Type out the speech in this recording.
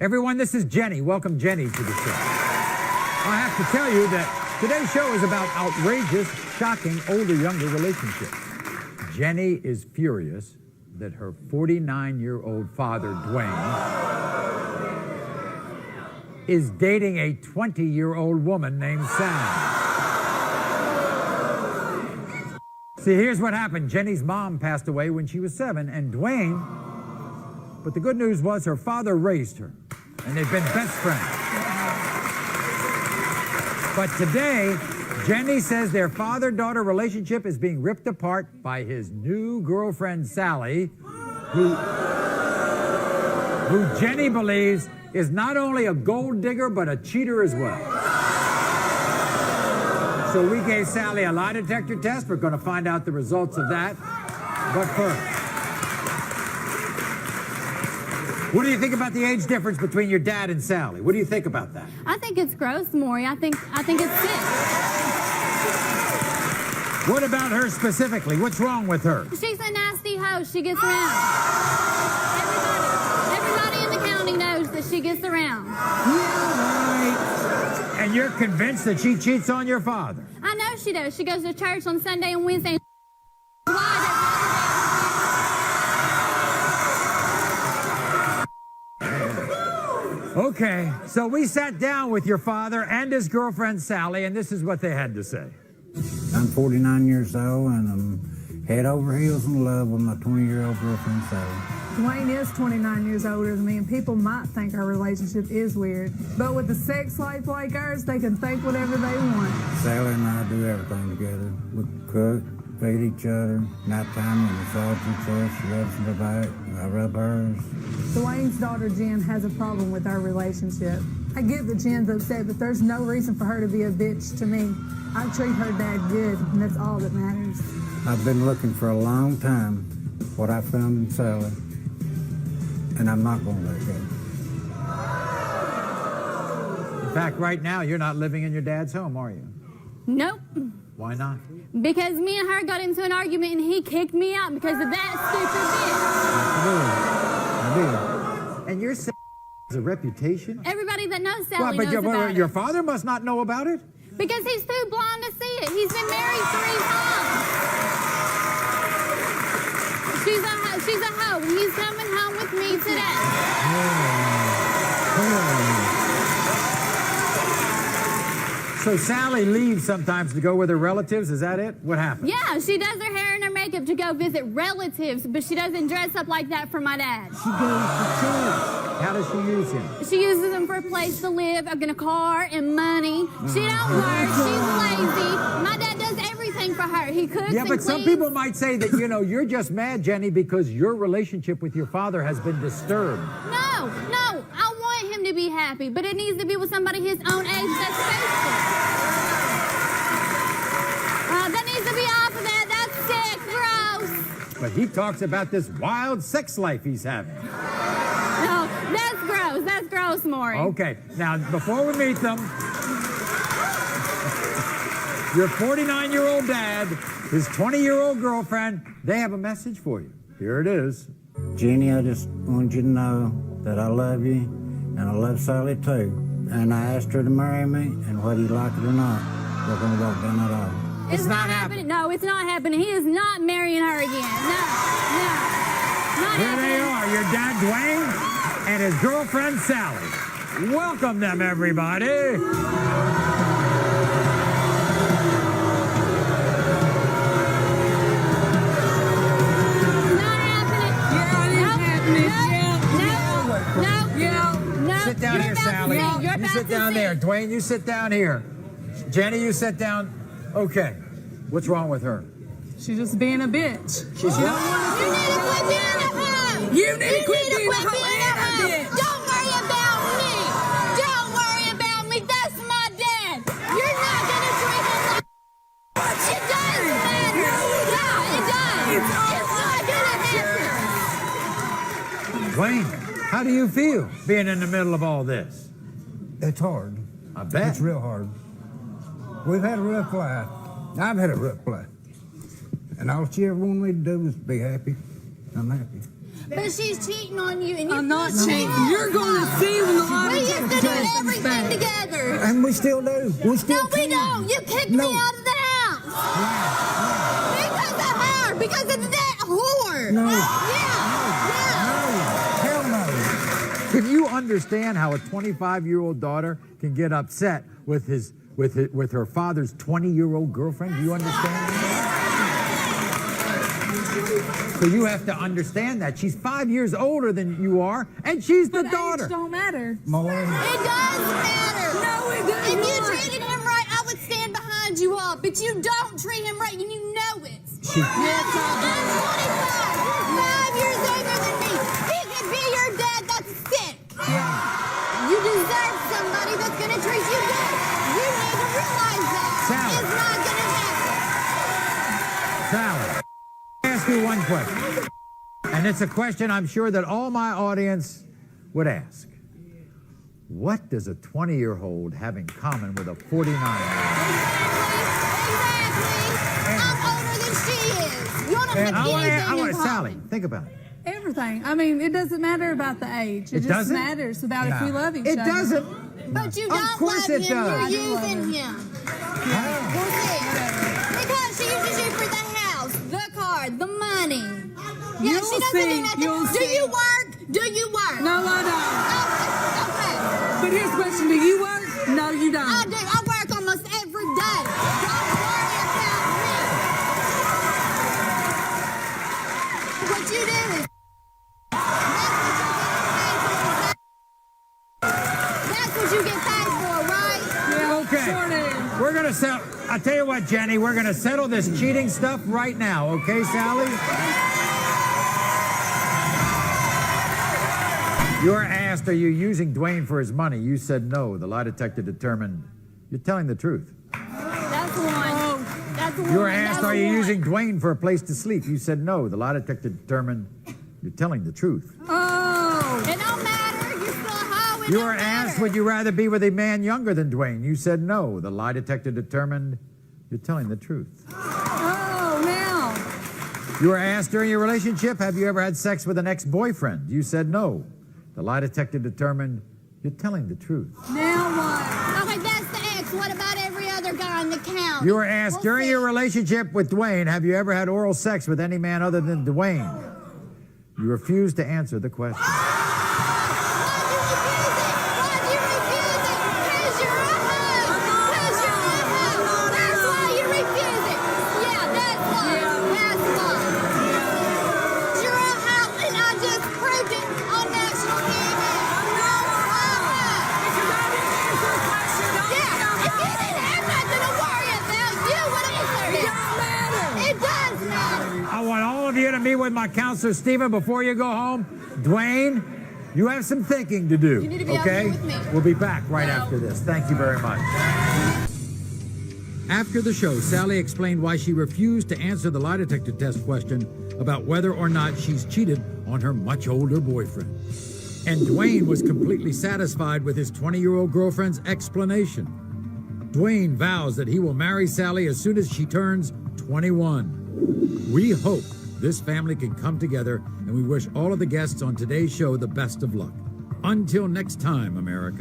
Everyone, this is Jenny. Welcome Jenny to the show. I have to tell you that today's show is about outrageous, shocking, older-younger relationships. Jenny is furious that her 49-year-old father, Dwayne, is dating a 20-year-old woman named Sally. See, here's what happened. Jenny's mom passed away when she was 7, and Dwayne, but the good news was her father raised her, and they've been best friends. But today, Jenny says their father-daughter relationship is being ripped apart by his new girlfriend, Sally, who Jenny believes is not only a gold digger, but a cheater as well. So we gave Sally a lie detector test. We're going to find out the results of that. But first, what do you think about the age difference between your dad and Sally? What do you think about that? I think it's gross, Maury. I think it's sick. What about her specifically? What's wrong with her? She's a nasty hoe. She gets around. Everybody in the county knows that she gets around. Yeah, right. And you're convinced that she cheats on your father? I know she does. She goes to church on Sunday and Wednesday. Okay, so we sat down with your father and his girlfriend, Sally, and this is what they had to say. I'm 49 years old, and I'm head over heels in love with my 20-year-old girlfriend, Sally. Dwayne is 29 years older than me, and people might think our relationship is weird. But with a sex life like ours, they can think whatever they want. Sally and I do everything together. We cook, feed each other. Nighttime, we massage each other. She rubs my back, I rub hers. Dwayne's daughter, Jen, has a problem with our relationship. I get that Jen's upset, but there's no reason for her to be a bitch to me. I treat her dad good, and that's all that matters. I've been looking for a long time what I found in Sally, and I'm not going to let it go. In fact, right now, you're not living in your dad's home, are you? Nope. Why not? Because me and her got into an argument and he kicked me out because of that stupid bitch. I do. And you're saying has a reputation? Everybody that knows Sally Well, knows about your it. father must not know about it? Because he's too blind to see it. He's been married 3 times. She's a hoe, and he's coming home with me today. So Sally leaves sometimes to go with her relatives, is that it? What happened? Yeah, she does her hair and her makeup to go visit relatives, but she doesn't dress up like that for my dad. She goes to church. How does she use him? She uses him for a place to live, a car, and money. She don't work. She's lazy. My dad does everything for her. He cooks Yeah, and but cleans. some people might say that, you're just mad, Jenny, because your relationship with your father has been disturbed. No. I want him to be happy, but it needs to be with somebody his own age that's faithful. That needs to be off of that. That's sick. Gross. But he talks about this wild sex life he's having. No, that's gross. That's gross, Maury. Okay, now, before we meet them, your 49-year-old dad, his 20-year-old girlfriend, they have a message for you. Here it is. Jenny, I just wanted you to know that I love you, and I love Sally too. And I asked her to marry me, and whether you like it or not, we're going to walk down that aisle. It's not happening. No, it's not happening. He is not marrying her again. No. Not Here happening. they are, your dad, Dwayne, and his girlfriend, Sally. Welcome them, everybody. Sit down here, Sally. You sit down there. Dwayne, you sit down here. Jenny, you sit down. Okay. What's wrong with her? She's just being a bitch. She's not. You need to quit being a hoe. You need to quit being a hoe and a bitch. Don't worry about me. Don't worry about me. That's my dad. You're not going to treat him like it does matter. Yeah, it does. It's not going to happen. Dwayne, how do you feel being in the middle of all this? It's hard. I bet. It's real hard. We've had a rough life. I've had a rough life. And all she ever wanted me to do was be happy. I'm happy. But she's cheating on you, and you I'm not feel cheating. bad. You're going to see when the lie We used to detector do test comes everything back. together. And we still do. We still No, we can. don't. You kicked No. me out of the house. Because of her. Because of that whore. No. Yeah. Hell no. Can you understand how a 25-year-old daughter can get upset with her father's 20-year-old girlfriend? Do you understand that? So you have to understand that. She's 5 years older than you are, and she's the But daughter. age don't matter. Maury. It does matter. No, it does If you not. treated him right, I would stand behind you all. But you don't treat him right, and you know it. She- I'm 25. You're 5 years older than me. He could be your dad. That's sick. You deserve somebody that's going to treat you good. You need to realize that. Sally. It's not going to happen. Sally, I'll ask you one question. And it's a question I'm sure that all my audience would ask. What does a 20-year-old have in common with a 49-year-old? Exactly. I'm older than she is. You don't have And I anything want in Sally, common. think about it. Everything. I mean, it doesn't matter about the age. It just doesn't? matters about if we love each It other. doesn't. But you Of don't course love it him. does. You're I do love using him. him. We'll see. Because she uses you for the house, the car, the money. Yeah, You'll she doesn't see. do nothing. You'll Do see. you work? Do you work? No, I don't. Okay. But here's the question. Do you work? No, you don't. I do. I work almost every day. Don't worry about me. What you do is that's what you get paid for, right? Yeah, Okay. sure do. We're going to settle. I'll tell you what, Jenny, we're going to settle this cheating stuff right now. Okay, Sally? You were asked, are you using Dwayne for his money? You said no. The lie detector determined you're telling the truth. That's one. That's one. You were asked, That's are you one. using Dwayne for a place to sleep? You said no. The lie detector determined you're telling the truth. Oh. It don't matter. You're still a hoe. It You don't were asked, matter. would you rather be with a man younger than Dwayne? You said no. The lie detector determined you're telling the truth. Oh, now. You were asked during your relationship, have you ever had sex with an ex-boyfriend? You said no. The lie detector determined you're telling the truth. Now what? Okay, that's the ex. What about every other guy on the count? You were asked We'll during see. your relationship with Dwayne, have you ever had oral sex with any man other than Dwayne? You refused to answer the question. Why'd you refuse it? Why'd you refuse it? 'Cause you're a hoe. 'Cause you're a hoe. That's why you refuse it. Yeah, that's why. That's why. You're a hoe, and I just proved it on national TV. Yeah, if you didn't have nothing to worry about, you would have answered it. It does matter. I want all of you to meet with my counselor, Stephen, before you go home. Dwayne, you have some thinking to do. You need to be out okay? here with me. We'll be back right No. after this. Thank you very much. After the show, Sally explained why she refused to answer the lie detector test question about whether or not she's cheated on her much older boyfriend. And Dwayne was completely satisfied with his 20-year-old girlfriend's explanation. Dwayne vows that he will marry Sally as soon as she turns 21. We hope this family can come together, and we wish all of the guests on today's show the best of luck. Until next time, America.